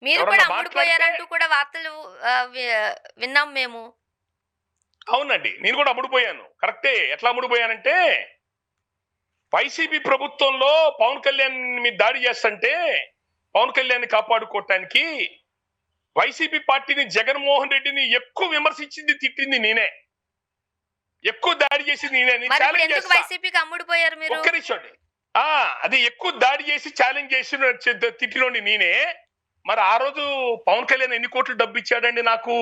మీరు కూడా ఎవరన్నా మాట్లాడితే అమ్ముడుపోయారంటూ కూడా వార్తలు విన్నాం మేము. అవునండి. నేను కూడా అమ్ముడుపోయాను. కరెక్టే. ఎట్లా అమ్ముడుపోయానంటే, వైసీపీ ప్రభుత్వంలో పవన్ కళ్యాణ్ మీద దాడి చేస్తంటే, పవన్ కళ్యాణ్‌ని కాపాడుకోవటానికి వైసీపీ పార్టీని, జగన్మోహన్ రెడ్డిని ఎక్కువ విమర్శించింది, తిట్టింది నేనే. ఎక్కువ దాడి చేసింది నేనే. నేను మరిప్పుడు ఛాలెంజ్ ఎందుకు చేస్తా. వైసీపీకి అమ్ముడుపోయారు మీరు? ఒక్క నిమిషం అండి. అది ఎక్కువ దాడి చేసి ఛాలెంజ్ చేసిన తిట్టినోడిని నేనే. మరి ఆ రోజు పవన్ కళ్యాణ్ ఎన్ని కోట్లు డబ్బు ఇచ్చాడండి నాకు?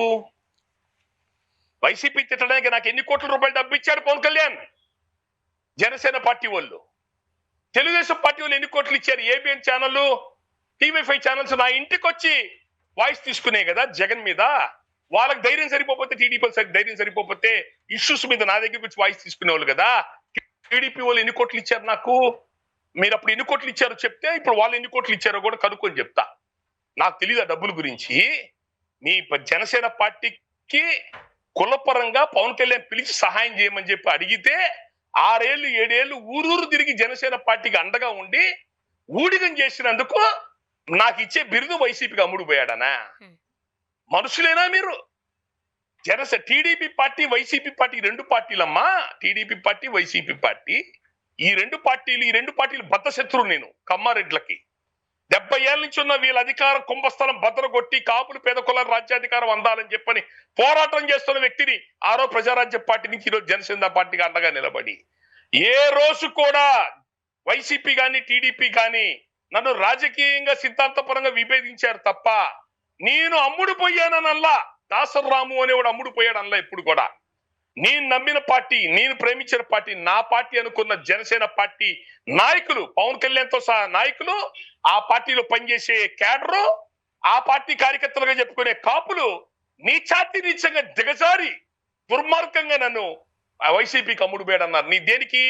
వైసీపీ తిట్టడానికి నాకు ఎన్ని కోట్ల రూపాయలు డబ్బు ఇచ్చాడు పవన్ కళ్యాణ్? జనసేన పార్టీ వాళ్ళు, తెలుగుదేశం పార్టీ వాళ్ళు ఎన్ని కోట్లు ఇచ్చారు? ఏబిఎన్ ఛానల్, టీవీ5 ఛానల్స్ నా ఇంటికి వచ్చి వాయిస్ తీసుకునే కదా జగన్ మీద. వాళ్ళకి ధైర్యం సరిపోతే, టీడీపీ ధైర్యం సరిపోతే ఇష్యూస్ మీద నా దగ్గరికి వచ్చి వాయిస్ తీసుకునే వాళ్ళు కదా. టీడీపీ వాళ్ళు ఎన్ని కోట్లు ఇచ్చారు నాకు? మీరు అప్పుడు ఎన్ని కోట్లు ఇచ్చారో చెప్తే, ఇప్పుడు వాళ్ళు ఎన్ని కోట్లు ఇచ్చారో కూడా కనుక్కొని చెప్తా. నాకు తెలియదు ఆ డబ్బుల గురించి. మీ జనసేన పార్టీకి కులపరంగా పవన్ కళ్యాణ్ పిలిచి సహాయం చేయమని చెప్పి అడిగితే 6 ఏళ్ళు 7 ఏళ్ళు ఊరూరు తిరిగి జనసేన పార్టీకి అండగా ఉండి ఊడిగం చేసినందుకు నాకు ఇచ్చే బిరుదు వైసీపీకి అమ్ముడుపోయాడనా? మనుషులేనా మీరు? టీడీపీ పార్టీ, వైసీపీ పార్టీ, రెండు పార్టీలమ్మా. టీడీపీ పార్టీ, వైసీపీ పార్టీ, ఈ రెండు పార్టీలు బద్ద శత్రువు. నేను కమ్మారెడ్లకి 70 ఏళ్ళ నుంచి ఉన్న వీళ్ళ అధికారం కుంభస్థలం బద్దలు కొట్టి కాపులు పేద కులాల రాజ్యాధికారం అందాలని చెప్పని పోరాటం చేస్తున్న వ్యక్తిని ఆరో ప్రజారాజ్య పార్టీ నుంచి ఈరోజు జనసేన పార్టీకి అండగా నిలబడి, ఏ రోజు కూడా వైసీపీ గాని టీడీపీ గాని నన్ను రాజకీయంగా సిద్ధాంతపరంగా విభేదించారు తప్ప, నేను అమ్ముడుపోయానల్లా. దాసరాము అనేవాడు అమ్ముడుపోయాడల్లా ఎప్పుడు కూడా. నేను నమ్మిన పార్టీ, నేను ప్రేమించిన పార్టీ, నా పార్టీ అనుకున్న జనసేన పార్టీ నాయకులు, పవన్ కళ్యాణ్ తో సహా నాయకులు, ఆ పార్టీలో పనిచేసే క్యాడరు, ఆ పార్టీ కార్యకర్తలుగా చెప్పుకునే కాపులు నీచంగా దిగజారి దుర్మార్గంగా నన్ను వైసీపీకి అమ్ముడుపోయాడన్నారు. నీ దేనికి?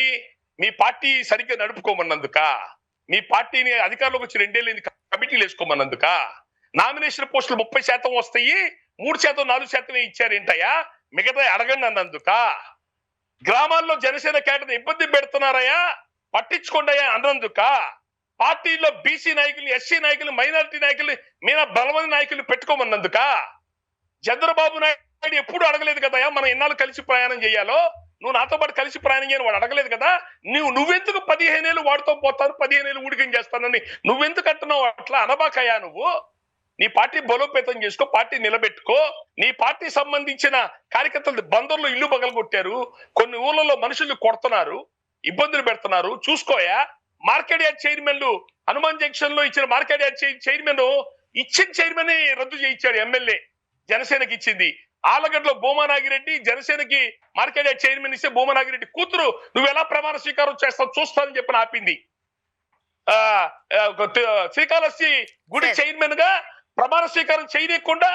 మీ పార్టీ సరిగ్గా నడుపుకోమన్నందుక? మీ పార్టీని అధికారంలోకి వచ్చి 2 ఏళ్ళు కమిటీలు వేసుకోమన్నందుక? నామినేషన్ పోస్టులు 30% వస్తాయి, 3% 4% ఇచ్చారేంటయ్యా? మిగతా అడగండి అన్నందుక? గ్రామాల్లో జనసేన కేటర్ని ఇబ్బంది పెడుతున్నారయ్యా, పట్టించుకోండియా అన్నందుక? పార్టీలో బీసీ నాయకులు, ఎస్సీ నాయకులు, మైనారిటీ నాయకులు, మీద బలమైన నాయకులు పెట్టుకోమన్నందుక? చంద్రబాబు నాయుడు ఎప్పుడు అడగలేదు కదయా మనం ఎన్నాళ్ళు కలిసి ప్రయాణం చేయాలో. నువ్వు నాతో పాటు కలిసి ప్రయాణం చేయని వాడు అడగలేదు కదా. నువ్వెందుకు 15 ఏళ్ళు వాడితో పోతాను, 15 ఏళ్ళు ఊడికం చేస్తానని నువ్వెందుకు అంటున్నావు? అట్లా అనబాకయ్యా నువ్వు. నీ పార్టీ బలోపేతం చేసుకో, పార్టీ నిలబెట్టుకో. నీ పార్టీ సంబంధించిన కార్యకర్తలు బందర్లో ఇల్లు పగలగొట్టారు, కొన్ని ఊర్లలో మనుషులు కొడుతున్నారు, ఇబ్బందులు పెడుతున్నారు, చూసుకోయా. మార్కెట్ యార్డ్ చైర్మన్లు హనుమాన్ జంక్షన్ లో ఇచ్చిన మార్కెట్ యార్డ్ చైర్మన్ ఇచ్చిన చైర్మన్ రద్దు చేయించాడు ఎమ్మెల్యే, జనసేనకి ఇచ్చింది. ఆలగడ్డలో భూమానాగిరెడ్డి జనసేనకి మార్కెట్ యార్డ్ చైర్మన్ ఇస్తే భూమానాగిరెడ్డి కూతురు నువ్వు ఎలా ప్రమాణ స్వీకారం చేస్తావు చూస్తానని చెప్పి ఆపింది. శ్రీకాళహస్తి గుడి చైర్మన్ గా ప్రమాణ స్వీకారం చేయకుండా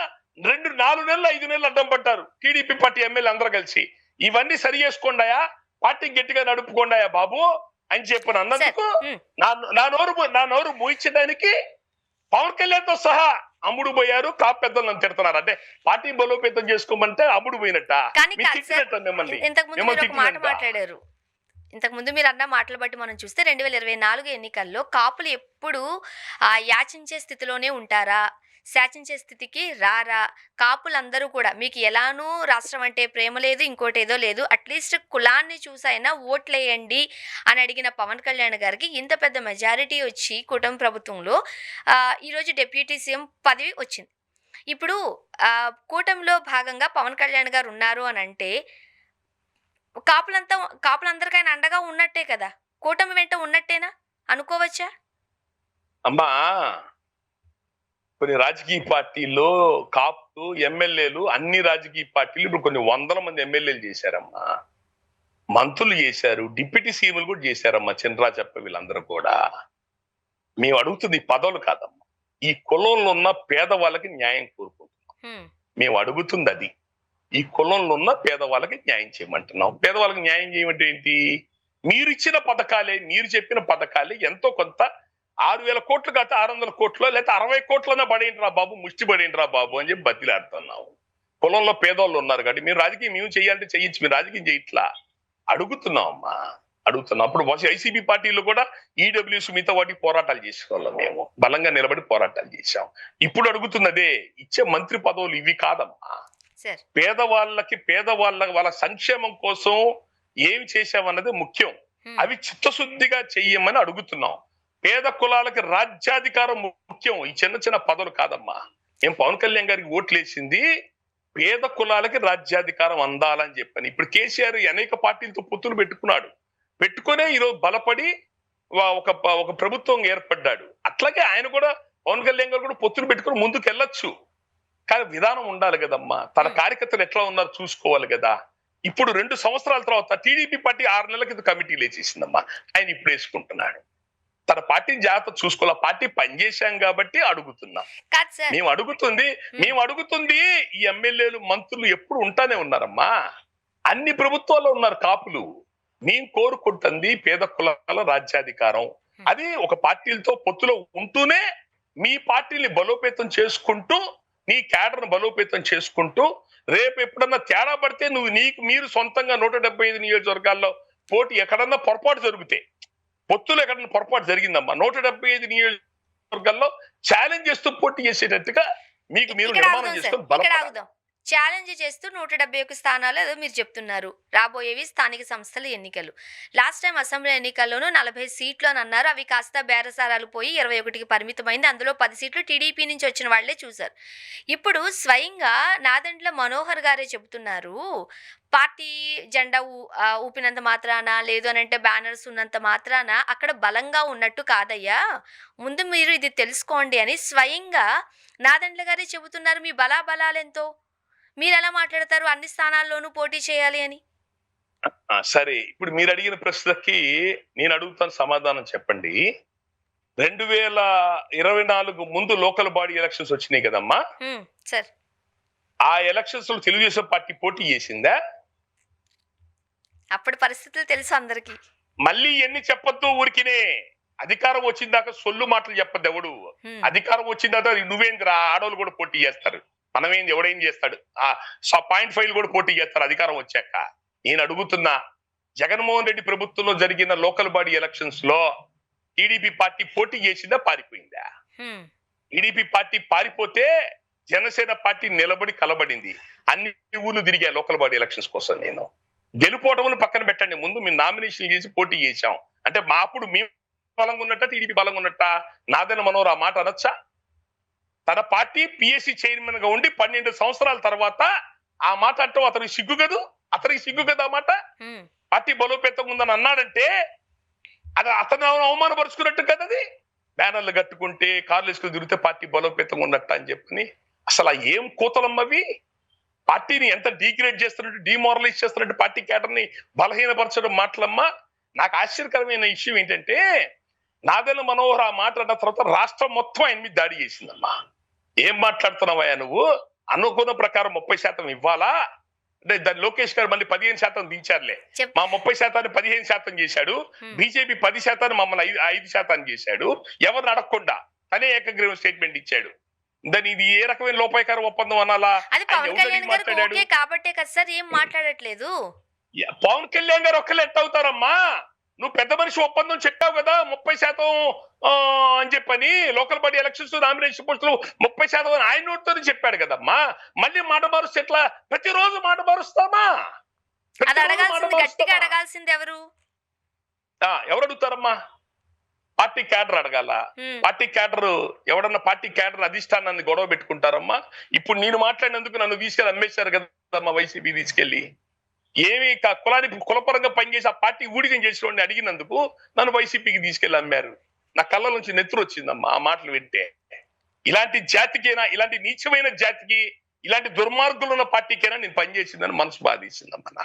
4 నెలలు 5 నెలలు అడ్డం పడ్డారు టీడీపీ పార్టీ ఎమ్మెల్యే అందరూ కలిసి. ఇవన్నీ సరి చేసుకోండాయా, పార్టీ గట్టిగా నడుపుకోండాయా బాబు అని చెప్పని అన్నందుకు నా నోరు మూయించడానికి పవన్ కళ్యాణ్ తో సహా అమ్ముడు పోయారు. కాపు పెద్దలు నన్ను తిడుతున్నారు. అంటే పార్టీ బలోపేతం చేసుకోమంటే అమ్ముడు పోయినట్ట, మిమ్మల్ని మాట్లాడారు. ఇంతకు ముందు మీరు అన్న మాటలు బట్టి మనం చూస్తే 2024 ఎన్నికల్లో కాపులు ఎప్పుడు యాచించే స్థితిలోనే ఉంటారా, శాసించే స్థితికి రారా? కాపులందరూ కూడా మీకు ఎలానూ రాష్ట్రం అంటే ప్రేమ లేదు, ఇంకోటి ఏదో లేదు, అట్లీస్ట్ కులాన్ని చూసైనా ఓట్లేయండి అని అడిగిన పవన్ కళ్యాణ్ గారికి ఇంత పెద్ద మెజారిటీ వచ్చి కూటమి ప్రభుత్వంలో ఈరోజు డిప్యూటీ సీఎం పదవి వచ్చింది. ఇప్పుడు కూటమిలో భాగంగా పవన్ కళ్యాణ్ గారు ఉన్నారు అని అంటే కాపులందరికైనా అండగా ఉన్నట్టే కదా, కూటమి వెంట ఉన్నట్టేనా అనుకోవచ్చా? అమ్మా, కొన్ని రాజకీయ పార్టీల్లో కాపు ఎమ్మెల్యేలు, అన్ని రాజకీయ పార్టీలు ఇప్పుడు కొన్ని 100 మంది ఎమ్మెల్యేలు చేశారమ్మా, మంత్రులు చేశారు, డిప్యూటీ సీఎంలు కూడా చేశారమ్మా. చంద్రాజప్ప వీళ్ళందరూ కూడా. మేము అడుగుతుంది పదవులు కాదమ్మా, ఈ కులంలో ఉన్న పేదవాళ్ళకి న్యాయం కోరుకుంటున్నాం. మేము అడుగుతుంది అది. ఈ కులంలో ఉన్న పేదవాళ్ళకి న్యాయం చేయమంటున్నాం. పేదవాళ్ళకి న్యాయం చేయమంటే ఏంటి? మీరు ఇచ్చిన పథకాలే, మీరు చెప్పిన పథకాలే ఎంతో కొంత 6,000 కోట్లు కాదు 600 కోట్లు, లేకపోతే 60 కోట్లన్నా పడేంట్రా బాబు, ముష్టి పడేంట్రా బాబు అని చెప్పి బతిలాడుతున్నావు. కులంలో పేదవాళ్ళు ఉన్నారు కాబట్టి మీరు రాజకీయం మేము చేయాలంటే చెయ్యొచ్చు, మీరు రాజకీయం చేయట్లా. అడుగుతున్నాం అమ్మా. అడుగుతున్నాం. అప్పుడు వైసీపీ పార్టీలో కూడా ఈడబ్ల్యూఎస్ మిగతా వాటి పోరాటాలు చేసేవాళ్ళం, మేము బలంగా నిలబడి పోరాటాలు చేశాం. ఇప్పుడు అడుగుతున్నదే ఇచ్చే మంత్రి పదవులు ఇవి కాదమ్మా. సార్ వాళ్ళ సంక్షేమం కోసం ఏమి చేశామన్నది ముఖ్యం. అవి చిత్తశుద్ధిగా చెయ్యమని అడుగుతున్నాం. పేద కులాలకి రాజ్యాధికారం ముఖ్యం, ఈ చిన్న చిన్న పదవులు కాదమ్మా. ఏం పవన్ కళ్యాణ్ గారికి ఓట్లేసింది పేద కులాలకి రాజ్యాధికారం అందాలని చెప్పని. ఇప్పుడు కేసీఆర్ అనేక పార్టీలతో పొత్తులు పెట్టుకునే ఈరోజు బలపడి ఒక ప్రభుత్వం ఏర్పడ్డాడు. అట్లాగే ఆయన కూడా పవన్ కళ్యాణ్ గారు కూడా పొత్తులు పెట్టుకుని ముందుకు వెళ్ళొచ్చు. కానీ విధానం ఉండాలి కదమ్మా. తన కార్యకర్తలు ఎట్లా ఉన్నారు చూసుకోవాలి కదా. ఇప్పుడు 2 సంవత్సరాల తర్వాత టీడీపీ పార్టీ 6 నెలల కింద కమిటీలు వేసేసిందమ్మా. ఆయన ఇప్పుడు వేసుకుంటున్నాడు. తన పార్టీని జాగ్రత్త చూసుకోవాలి. పార్టీ పనిచేశాం కాబట్టి అడుగుతున్నాం. మేము అడుగుతుంది ఈ ఎమ్మెల్యేలు మంత్రులు ఎప్పుడు ఉంటానే ఉన్నారమ్మా. అన్ని ప్రభుత్వాల్లో ఉన్నారు కాపులు. మేము కోరుకుంటుంది పేద కులాల రాజ్యాధికారం. అది ఒక పార్టీలతో పొత్తులో ఉంటూనే మీ పార్టీని బలోపేతం చేసుకుంటూ, నీ క్యాడర్ను బలోపేతం చేసుకుంటూ, రేపు ఎప్పుడన్నా తేడా పడితే మీరు సొంతంగా 175 నియోజకవర్గాల్లో పోటీ ఎక్కడన్నా పొరపాటు జరిగితే, పొత్తులు ఎక్కడన్నా పొరపాటు జరిగిందమ్మా, 175 నియోజకవర్గాల్లో ఛాలెంజ్ చేస్తూ పోటీ చేసేటట్టుగా మీరు నిర్మాణం చేసుకుని బలపడాలి. ఛాలెంజ్ చేస్తూ 171 స్థానాలు ఏదో మీరు చెప్తున్నారు. రాబోయేవి స్థానిక సంస్థల ఎన్నికలు. లాస్ట్ టైం అసెంబ్లీ ఎన్నికల్లోనూ 40 సీట్లు అని అన్నారు. అవి కాస్త బేరసారాలు పోయి 21కి పరిమితమైంది. అందులో 10 సీట్లు టీడీపీ నుంచి వచ్చిన వాళ్లే చూశారు. ఇప్పుడు స్వయంగా నాదెండ్ల మనోహర్ గారే చెబుతున్నారు, పార్టీ జెండా ఊపినంత మాత్రాన, లేదు అని అంటే బ్యానర్స్ ఉన్నంత మాత్రాన అక్కడ బలంగా ఉన్నట్టు కాదయ్యా, ముందు మీరు ఇది తెలుసుకోండి అని స్వయంగా నాదెండ్ల గారే చెబుతున్నారు. మీ బలాబలాలెంతో మీరు ఎలా మాట్లాడతారు అన్ని స్థానాల్లోనూ పోటీ చేయాలి అని? సరే, ఇప్పుడు మీరు అడిగిన ప్రశ్నకి నేను అడుగుతాను, సమాధానం చెప్పండి. 2024 ముందు లోకల్ బాడీ ఎలక్షన్స్ వచ్చినాయి కదమ్మా. సార్, ఆ ఎలక్షన్స్ లో తెలుగుదేశం పార్టీ పోటీ చేసిందా? అప్పటి పరిస్థితులు తెలుసు అందరికి. మళ్ళీ ఎన్ని చెప్పొద్దు ఊరికినే. అధికారం వచ్చిందాక సొల్లు మాటలు చెప్పద్దు ఎవడు. అధికారం వచ్చిందాక నువ్వేంద్రా, ఆడోళ్ళు కూడా పోటీ చేస్తారు, మనమేంది, ఎవడేం చేస్తాడు, 0.5 కూడా పోటీ చేస్తారు అధికారం వచ్చాక. నేను అడుగుతున్నా, జగన్మోహన్ రెడ్డి ప్రభుత్వంలో జరిగిన లోకల్ బాడీ ఎలక్షన్స్ లో టీడీపీ పార్టీ పోటీ చేసిందా, పారిపోయిందా? టీడీపీ పార్టీ పారిపోతే జనసేన పార్టీ నిలబడి కలబడింది. అన్ని ఊర్లు తిరిగా లోకల్ బాడీ ఎలక్షన్స్ కోసం. నేను గెలుపోవటం పక్కన పెట్టండి, ముందు మేము నామినేషన్ చేసి పోటీ చేశాం. అంటే మా అప్పుడు మేము బలంగా ఉన్నట్ట, టీడీపీ బలంగా ఉన్నట్ట? నాదెండ్ల మనోహర్ ఆ మాట అనొచ్చా? తన పార్టీ పిఎస్సి చైర్మన్ గా ఉండి 12 సంవత్సరాల తర్వాత ఆ మాట అంటాం అతనికి సిగ్గు కదూ? అతనికి సిగ్గు కదా మాట? పార్టీ బలోపేతం ఉందని అన్నాడంటే అది అతను అవమానపరుచుకున్నట్టు కదా. అది బ్యానర్లు కట్టుకుంటే, కార్లు వేసుకుని తిరిగితే పార్టీ బలోపేతం ఉన్నట్ట అని చెప్పని. అసలు ఏం కూతలమ్మవి? పార్టీని ఎంత డీగ్రేడ్ చేస్తున్నట్టు, డిమారలైజ్ చేస్తున్నట్టు, పార్టీ క్యాడర్ని బలహీనపరచడం మాటలమ్మా. నాకు ఆశ్చర్యకరమైన విషయం ఏంటంటే, నాదెండ్ల మనోహర్ ఆ మాట అన్న తర్వాత రాష్ట్రం మొత్తం ఆయన మీద దాడి చేసిందమ్మా. ఏం మాట్లాడుతున్నావయ్యా నువ్వు? అనుకున్న ప్రకారం 30% ఇవ్వాలా అంటే దాని లోకేష్ గారు మళ్ళీ 15% దించారులే. మా 30% 15% చేశాడు. బీజేపీ 10% మమ్మల్ని 5% చేశాడు. ఎవరిని అడగకుండా తనే ఏకగ్రీవం స్టేట్మెంట్ ఇచ్చాడు. దాని ఇది ఏ రకమైన లోపాయకార ఒప్పందం అనాలా? కాబట్టే కదా సార్ ఏం మాట్లాడట్లేదు. పవన్ కళ్యాణ్ గారు ఒక్కళ్ళు ఎట్ అవుతారమ్మా? నువ్వు పెద్ద మనిషి ఒప్పందం చెప్పావు కదా 30% అని చెప్పని. లోకల్ బాడీ ఎలక్షన్స్ నామినేషన్ పోస్టులు 30% అని ఆయన నోటితో చెప్పాడు కదమ్మా. మళ్ళీ మాట మారుస్తే ఎట్లా? ప్రతిరోజు మాట మారుస్తామా? ఎవరు అడుగుతారమ్మా? పార్టీ క్యాడర్ అడగాల. పార్టీ క్యాడర్ ఎవడన్నా పార్టీ క్యాడర్ అధిష్టానాన్ని గొడవ పెట్టుకుంటారమ్మా? ఇప్పుడు నేను మాట్లాడినందుకు నన్ను తీసుకెళ్ళి అమ్మేశారు కదమ్మా వైసీపీ తీసుకెళ్లి. ఏమి కులానికి కులపరంగా పనిచేసి ఆ పార్టీ ఊడిగం చేసిన అడిగినందుకు నన్ను వైసీపీకి తీసుకెళ్లి అమ్మారు. నా కళ్ళ నుంచి నెత్తురు వచ్చిందమ్మా ఆ మాటలు వింటే. ఇలాంటి జాతికైనా, ఇలాంటి నీచమైన జాతికి, ఇలాంటి దుర్మార్గులు ఉన్న పార్టీకైనా నేను పనిచేసిందని మనసు బాధేసిందమ్మా.